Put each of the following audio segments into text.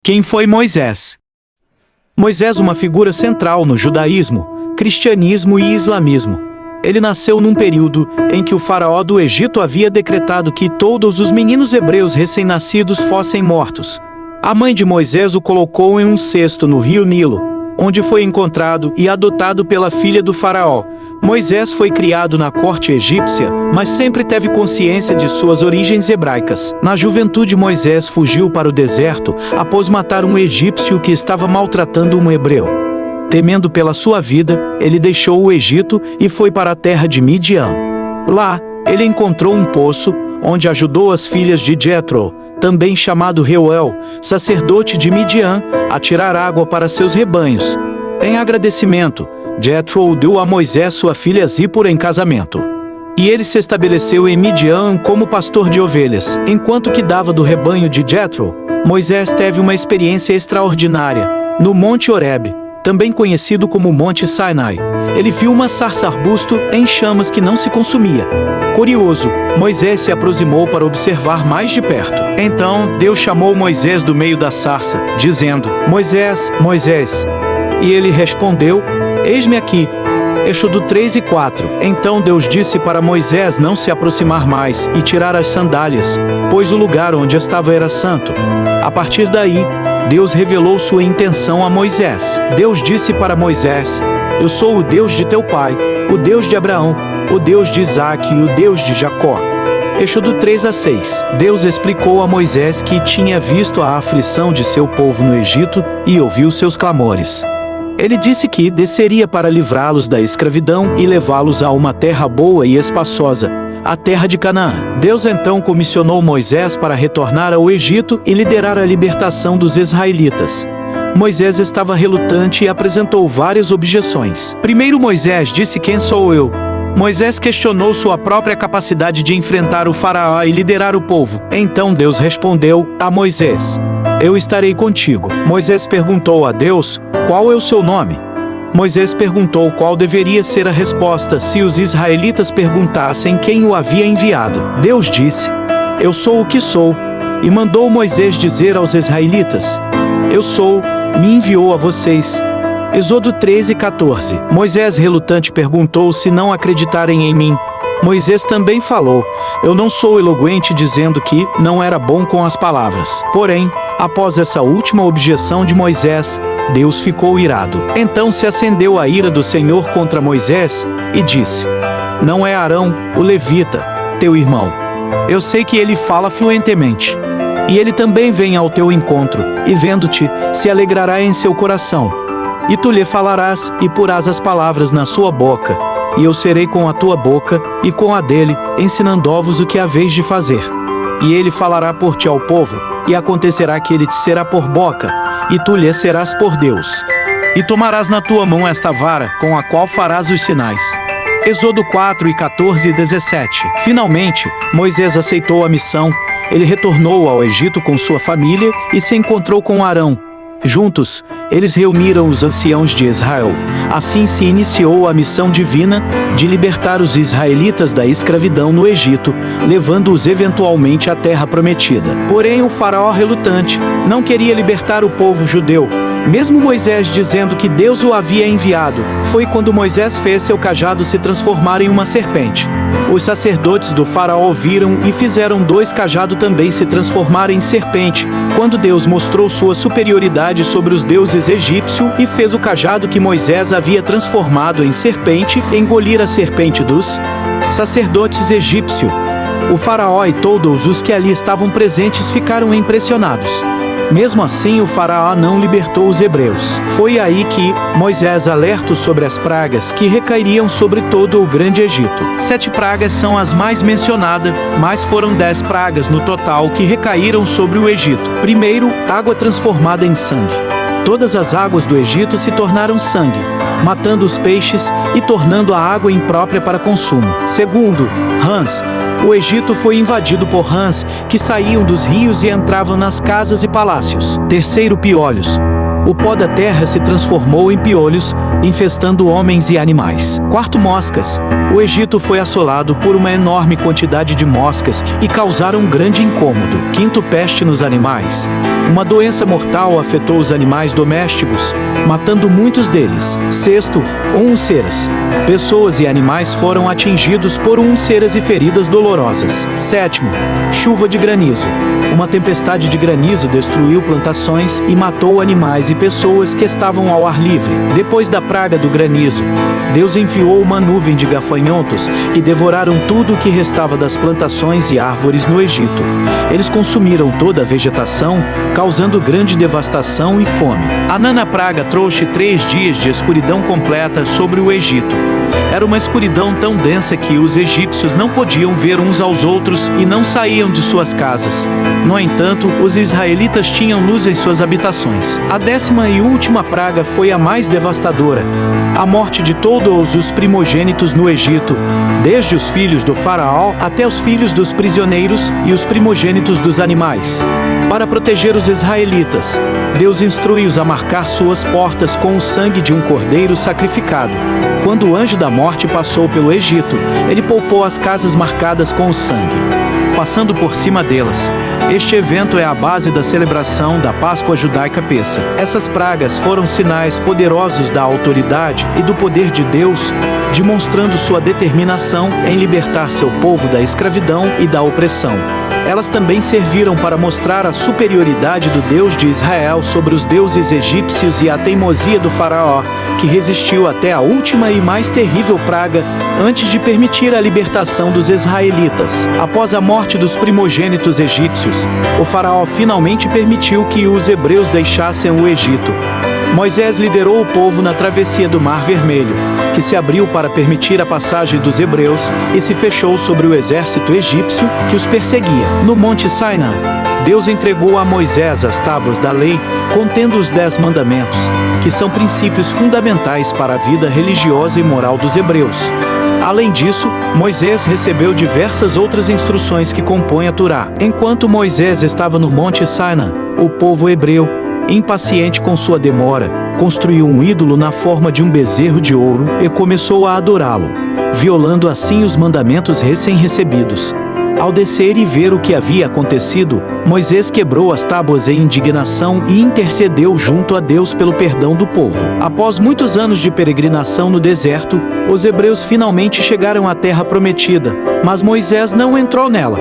Quem foi Moisés? Moisés, uma figura central no judaísmo, cristianismo e islamismo. Ele nasceu num período em que o faraó do Egito havia decretado que todos os meninos hebreus recém-nascidos fossem mortos. A mãe de Moisés o colocou em um cesto no rio Nilo, onde foi encontrado e adotado pela filha do faraó. Moisés foi criado na corte egípcia, mas sempre teve consciência de suas origens hebraicas. Na juventude, Moisés fugiu para o deserto após matar um egípcio que estava maltratando um hebreu. Temendo pela sua vida, ele deixou o Egito e foi para a terra de Midian. Lá, ele encontrou um poço, onde ajudou as filhas de Jetro, também chamado Reuel, sacerdote de Midian, a tirar água para seus rebanhos. Em agradecimento, Jetro deu a Moisés sua filha Zípora em casamento. E ele se estabeleceu em Midian como pastor de ovelhas. Enquanto cuidava do rebanho de Jetro, Moisés teve uma experiência extraordinária. No Monte Horebe, também conhecido como Monte Sinai, ele viu uma sarça arbusto em chamas que não se consumia. Curioso, Moisés se aproximou para observar mais de perto. Então, Deus chamou Moisés do meio da sarça, dizendo: Moisés, Moisés. E ele respondeu: Eis-me aqui. Êxodo 3 e 4. Então Deus disse para Moisés não se aproximar mais e tirar as sandálias, pois o lugar onde estava era santo. A partir daí, Deus revelou sua intenção a Moisés. Deus disse para Moisés: Eu sou o Deus de teu pai, o Deus de Abraão, o Deus de Isaque e o Deus de Jacó. Êxodo 3 a 6. Deus explicou a Moisés que tinha visto a aflição de seu povo no Egito e ouviu seus clamores. Ele disse que desceria para livrá-los da escravidão e levá-los a uma terra boa e espaçosa, a terra de Canaã. Deus então comissionou Moisés para retornar ao Egito e liderar a libertação dos israelitas. Moisés estava relutante e apresentou várias objeções. Primeiro, Moisés disse: Quem sou eu? Moisés questionou sua própria capacidade de enfrentar o faraó e liderar o povo. Então Deus respondeu a Moisés: Eu estarei contigo. Moisés perguntou a Deus: Qual é o seu nome? Moisés perguntou qual deveria ser a resposta se os israelitas perguntassem quem o havia enviado. Deus disse: Eu sou o que sou, e mandou Moisés dizer aos israelitas: Eu sou, me enviou a vocês. Êxodo 13 e 14. Moisés, relutante, perguntou se não acreditarem em mim. Moisés também falou: Eu não sou eloquente, dizendo que não era bom com as palavras. Porém, após essa última objeção de Moisés, Deus ficou irado. Então se acendeu a ira do Senhor contra Moisés e disse: Não é Arão, o levita, teu irmão. Eu sei que ele fala fluentemente. E ele também vem ao teu encontro, e vendo-te, se alegrará em seu coração. E tu lhe falarás e porás as palavras na sua boca, e eu serei com a tua boca e com a dele, ensinando-vos o que haveis de fazer. E ele falará por ti ao povo, e acontecerá que ele te será por boca, e tu lhe serás por Deus. E tomarás na tua mão esta vara, com a qual farás os sinais. Êxodo 4 e 14 e 17. Finalmente, Moisés aceitou a missão. Ele retornou ao Egito com sua família e se encontrou com Arão. Juntos, eles reuniram os anciãos de Israel. Assim se iniciou a missão divina de libertar os israelitas da escravidão no Egito, levando-os eventualmente à terra prometida. Porém, o faraó relutante não queria libertar o povo judeu, mesmo Moisés dizendo que Deus o havia enviado. Foi quando Moisés fez seu cajado se transformar em uma serpente. Os sacerdotes do faraó viram e fizeram 2 cajados também se transformar em serpente, quando Deus mostrou sua superioridade sobre os deuses egípcios e fez o cajado que Moisés havia transformado em serpente engolir a serpente dos sacerdotes egípcios. O faraó e todos os que ali estavam presentes ficaram impressionados. Mesmo assim, o faraó não libertou os hebreus. Foi aí que Moisés alertou sobre as pragas que recairiam sobre todo o grande Egito. 7 pragas são as mais mencionadas, mas foram 10 pragas no total que recaíram sobre o Egito. Primeiro, água transformada em sangue. Todas as águas do Egito se tornaram sangue, matando os peixes e tornando a água imprópria para consumo. Segundo, rãs. O Egito foi invadido por rãs que saíam dos rios e entravam nas casas e palácios. Terceiro, piolhos. O pó da terra se transformou em piolhos, infestando homens e animais. Quarto, moscas. O Egito foi assolado por uma enorme quantidade de moscas e causaram grande incômodo. Quinto, peste nos animais. Uma doença mortal afetou os animais domésticos, matando muitos deles. Sexto, úlceras. Pessoas e animais foram atingidos por úlceras e feridas dolorosas. Sétimo, chuva de granizo. Uma tempestade de granizo destruiu plantações e matou animais e pessoas que estavam ao ar livre. Depois da praga do granizo, Deus enviou uma nuvem de gafanhotos que devoraram tudo o que restava das plantações e árvores no Egito. Eles consumiram toda a vegetação, causando grande devastação e fome. A nona praga trouxe 3 dias de escuridão completa sobre o Egito. Era uma escuridão tão densa que os egípcios não podiam ver uns aos outros e não saíam de suas casas. No entanto, os israelitas tinham luz em suas habitações. A 10ª e última praga foi a mais devastadora: a morte de todos os primogênitos no Egito, desde os filhos do faraó até os filhos dos prisioneiros e os primogênitos dos animais. Para proteger os israelitas, Deus instrui-os a marcar suas portas com o sangue de um cordeiro sacrificado. Quando o anjo da morte passou pelo Egito, ele poupou as casas marcadas com o sangue, passando por cima delas. Este evento é a base da celebração da Páscoa judaica Pêssah. Essas pragas foram sinais poderosos da autoridade e do poder de Deus, demonstrando sua determinação em libertar seu povo da escravidão e da opressão. Elas também serviram para mostrar a superioridade do Deus de Israel sobre os deuses egípcios e a teimosia do faraó, que resistiu até a última e mais terrível praga antes de permitir a libertação dos israelitas. Após a morte dos primogênitos egípcios, o faraó finalmente permitiu que os hebreus deixassem o Egito. Moisés liderou o povo na travessia do Mar Vermelho, que se abriu para permitir a passagem dos hebreus e se fechou sobre o exército egípcio que os perseguia. No Monte Sinai, Deus entregou a Moisés as tábuas da lei, contendo os 10 mandamentos, que são princípios fundamentais para a vida religiosa e moral dos hebreus. Além disso, Moisés recebeu diversas outras instruções que compõem a Torá. Enquanto Moisés estava no Monte Sinai, o povo hebreu, impaciente com sua demora, construiu um ídolo na forma de um bezerro de ouro e começou a adorá-lo, violando assim os mandamentos recém-recebidos. Ao descer e ver o que havia acontecido, Moisés quebrou as tábuas em indignação e intercedeu junto a Deus pelo perdão do povo. Após muitos anos de peregrinação no deserto, os hebreus finalmente chegaram à terra prometida, mas Moisés não entrou nela.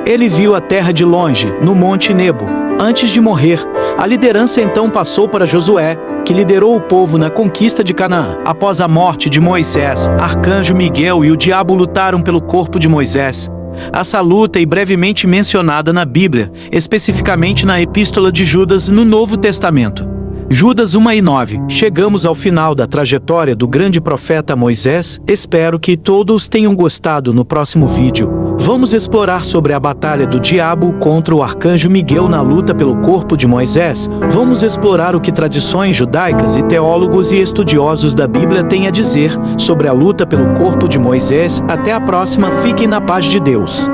Ele viu a terra de longe, no Monte Nebo. Antes de morrer, a liderança então passou para Josué, que liderou o povo na conquista de Canaã. Após a morte de Moisés, Arcanjo Miguel e o diabo lutaram pelo corpo de Moisés. Essa luta é brevemente mencionada na Bíblia, especificamente na Epístola de Judas no Novo Testamento. Judas 1:9. Chegamos ao final da trajetória do grande profeta Moisés. Espero que todos tenham gostado. No próximo vídeo, vamos explorar sobre a batalha do diabo contra o arcanjo Miguel na luta pelo corpo de Moisés. Vamos explorar o que tradições judaicas e teólogos e estudiosos da Bíblia têm a dizer sobre a luta pelo corpo de Moisés. Até a próxima, fiquem na paz de Deus.